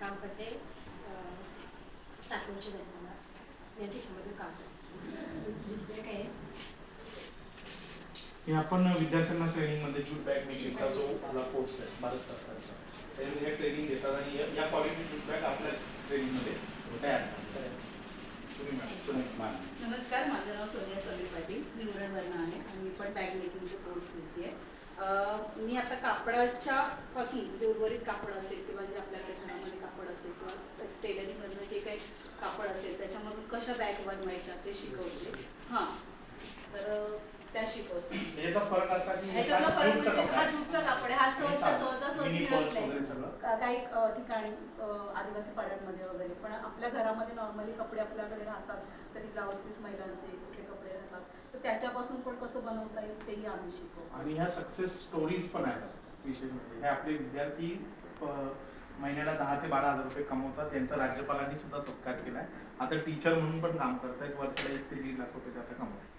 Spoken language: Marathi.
काम करते सातवंशी घटना यांची क्षमता काम काय हे आपण विद्यार्थ्यांना ट्रेनिंगमध्ये जूट बॅग मेकिंगचा जो आपला कोर्स आहे भारत सरकारचा त्यामध्ये ट्रेनिंग देतात आणि या क्वालिटी जूट बॅग आपल्याच ट्रेनिंगमध्ये तयार करतात. नमस्कार, माझं नाव सोनिया समीर पाटील, मी उरणवरनं आहे आणि मी पण बॅग मेकिंगचे कोर्स घेते आहे. मी आता कापडाच्या पासून जे उर्वरित कापड असेल किंवा जे आपल्याकडे घरामध्ये कापड असेल किंवा टेलरिंगमधलं जे काही कापड असेल त्याच्यामधून कशा बॅग बनवायच्या ते शिकवते. हां, तर त्या शिकवते. याचा फरक असा की ह्याच्यातला फरक म्हणजे हा जूटचा कापड आहे, हा सहजासहजी मिळत नाही काही ठिकाणी आदिवासी पाड्यांमध्ये वगैरे, पण आपल्या घरामध्ये नॉर्मली कपडे आपल्याकडे राहतात, तरी ब्लाउज पीस महिलांचे कुठले कपडे राहतात, तर त्याच्यापासून पण कसं बनवता येईल तेही आम्ही शिकवतो. आणि ह्या सक्सेस स्टोरीज पण आहेत विशेष म्हणजे हे आपले विद्यार्थी महिन्याला 10 ते 12 हजार रुपये कमवतात. त्यांचा राज्यपालांनी सुद्धा सत्कार केलाय. आता टीचर म्हणून पण काम करतायत, वर्षाला 1 ते 1.5 लाख रुपये आता कमवतात.